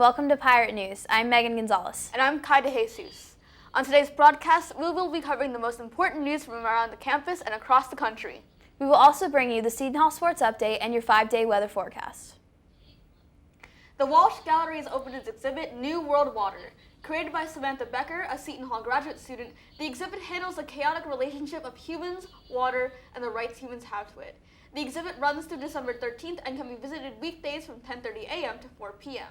welcome to Pirate News. I'm Meagan Gonzalez. And I'm DeJesus. On today's broadcast, we will be covering the most important news from around the campus and across the country. We will also bring you the Seton Hall Sports Update and your 5-day weather forecast. The Walsh Gallery has opened its exhibit, New World Water. Created by Samantha Becker, a Seton Hall graduate student, the exhibit handles the chaotic relationship of humans, water, and the rights humans have to it. The exhibit runs through December 13th and can be visited weekdays from 10:30 a.m. to 4 p.m.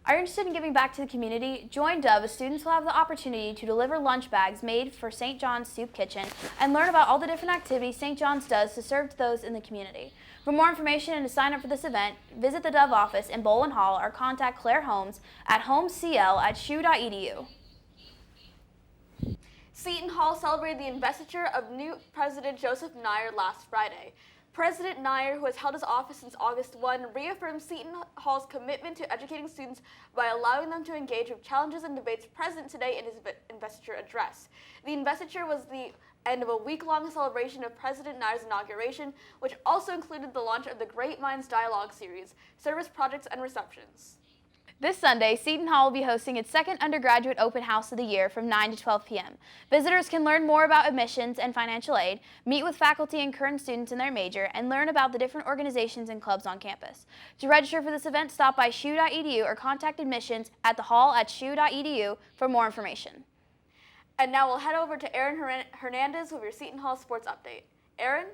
Are you interested in giving back to the community? Join Dove as students will have the opportunity to deliver lunch bags made for St. John's Soup Kitchen and learn about all the different activities St. John's does to serve to those in the community. For more information and to sign up for this event, visit the Dove office in Bolin Hall or contact Claire Holmes at homecl@shu.edu. Seton Hall celebrated the investiture of new President Joseph Nair last Friday. President Nair, who has held his office since August 1, reaffirmed Seton Hall's commitment to educating students by allowing them to engage with challenges and debates present today in his investiture address. The investiture was the end of a week-long celebration of President Nair's inauguration, which also included the launch of the Great Minds Dialogue series, service projects, and receptions. This Sunday, Seton Hall will be hosting its second undergraduate open house of the year from 9 to 12 p.m. Visitors can learn more about admissions and financial aid, meet with faculty and current students in their major, and learn about the different organizations and clubs on campus. To register for this event, stop by shu.edu or contact admissions at the hall at shu.edu for more information. And now we'll head over to Aaron Hernandez with your Seton Hall Sports Update. Aaron?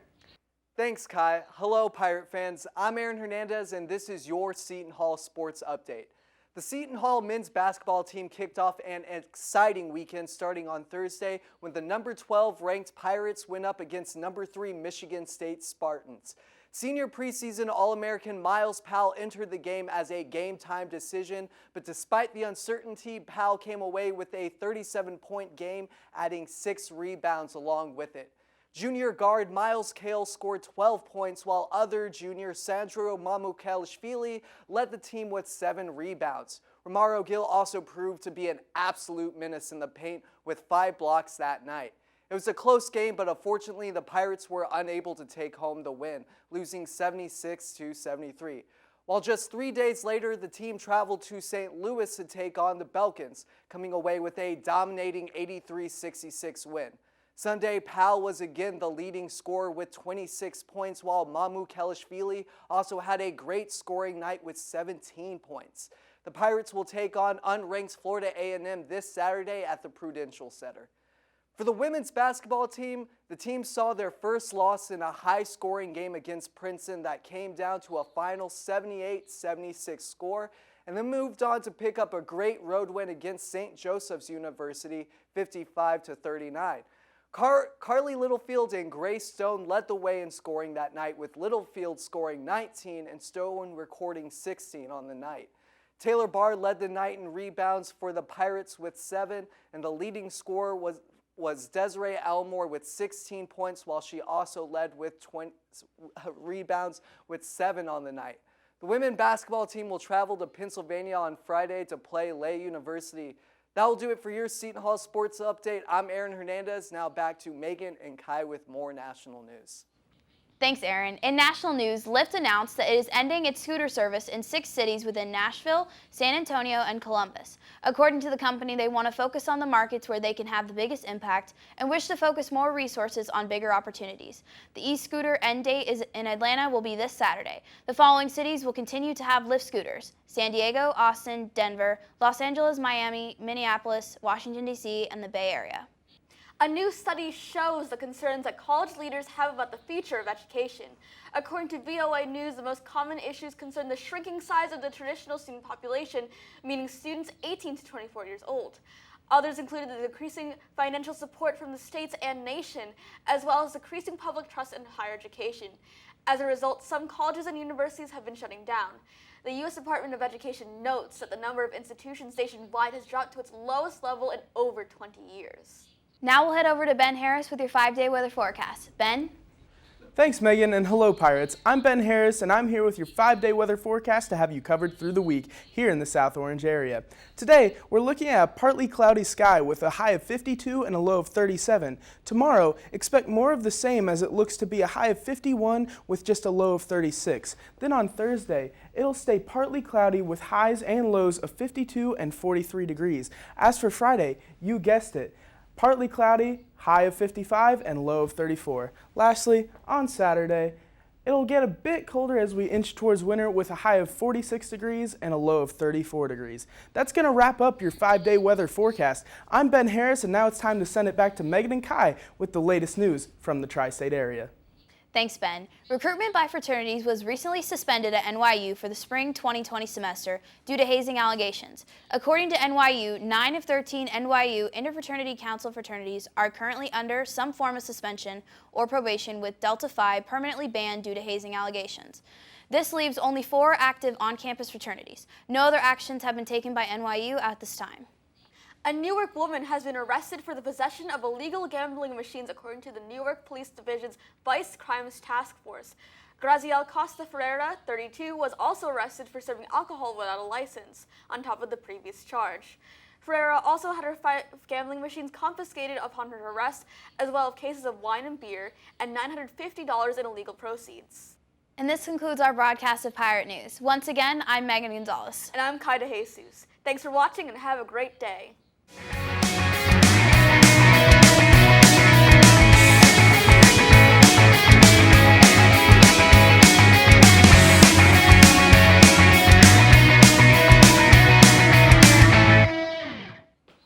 Thanks, Kai. Hello, Pirate fans. I'm Aaron Hernandez, and this is your Seton Hall Sports Update. The Seton Hall men's basketball team kicked off an exciting weekend starting on Thursday when the number 12 ranked Pirates went up against number 3 Michigan State Spartans. Senior preseason All-American Miles Powell entered the game as a game-time decision, but despite the uncertainty, Powell came away with a 37-point game, adding 6 rebounds along with it. Junior guard Miles Cale scored 12 points, while other junior Sandro Mamukelishvili led the team with 7 rebounds. Romaro Gill also proved to be an absolute menace in the paint with 5 blocks that night. It was a close game, but unfortunately the Pirates were unable to take home the win, losing 76-73. While just 3 days later, the team traveled to St. Louis to take on the Belkins, coming away with a dominating 83-66 win. Sunday, Powell was again the leading scorer with 26 points, while Mamukelishvili also had a great scoring night with 17 points. The Pirates will take on unranked Florida A&M this Saturday at the Prudential Center. For the women's basketball team, the team saw their first loss in a high-scoring game against Princeton that came down to a final 78-76 score, and then moved on to pick up a great road win against St. Joseph's University, 55-39. Carly Littlefield and Grace Stone led the way in scoring that night, with Littlefield scoring 19 and Stone recording 16 on the night. Taylor Barr led the night in rebounds for the Pirates with 7, and the leading scorer was Desiree Elmore with 16 points, while she also led with 20 rebounds with 7 on the night. The women's basketball team will travel to Pennsylvania on Friday to play Lehigh University. That will do it for your Seton Hall Sports Update. I'm Aaron Hernandez. Now back to Meagan and Kai with more national news. Thanks, Aaron. In national news, Lyft announced that it is ending its scooter service in 6 cities within Nashville, San Antonio, and Columbus. According to the company, they want to focus on the markets where they can have the biggest impact and wish to focus more resources on bigger opportunities. The e-scooter end date is in Atlanta will be this Saturday. The following cities will continue to have Lyft scooters: San Diego, Austin, Denver, Los Angeles, Miami, Minneapolis, Washington, D.C., and the Bay Area. A new study shows the concerns that college leaders have about the future of education. According to VOA News, the most common issues concern the shrinking size of the traditional student population, meaning students 18 to 24 years old. Others included the decreasing financial support from the states and nation, as well as decreasing public trust in higher education. As a result, some colleges and universities have been shutting down. The U.S. Department of Education notes that the number of institutions nationwide has dropped to its lowest level in over 20 years. Now we'll head over to Ben Harris with your 5-day weather forecast. Ben? Thanks, Megan, and hello, Pirates. I'm Ben Harris, and I'm here with your 5-day weather forecast to have you covered through the week here in the South Orange area. Today, we're looking at a partly cloudy sky with a high of 52 and a low of 37. Tomorrow, expect more of the same as it looks to be a high of 51 with just a low of 36. Then on Thursday, it'll stay partly cloudy with highs and lows of 52 and 43 degrees. As for Friday, you guessed it. Partly cloudy, high of 55 and low of 34. Lastly, on Saturday, it'll get a bit colder as we inch towards winter with a high of 46 degrees and a low of 34 degrees. That's going to wrap up your 5-day weather forecast. I'm Ben Harris, and now it's time to send it back to Megan and Kai with the latest news from the tri-state area. Thanks, Ben. Recruitment by fraternities was recently suspended at NYU for the spring 2020 semester due to hazing allegations. According to NYU, 9 of 13 NYU Interfraternity Council fraternities are currently under some form of suspension or probation, with Delta Phi permanently banned due to hazing allegations. This leaves only 4 active on-campus fraternities. No other actions have been taken by NYU at this time. A Newark woman has been arrested for the possession of illegal gambling machines, according to the Newark Police Division's Vice Crimes Task Force. Graziel Costa Ferreira, 32, was also arrested for serving alcohol without a license, on top of the previous charge. Ferreira also had her 5 gambling machines confiscated upon her arrest, as well as cases of wine and beer, and $950 in illegal proceeds. And this concludes our broadcast of Pirate News. Once again, I'm Meagan Gonzalez. And I'm Kai DeJesus. Thanks for watching and have a great day.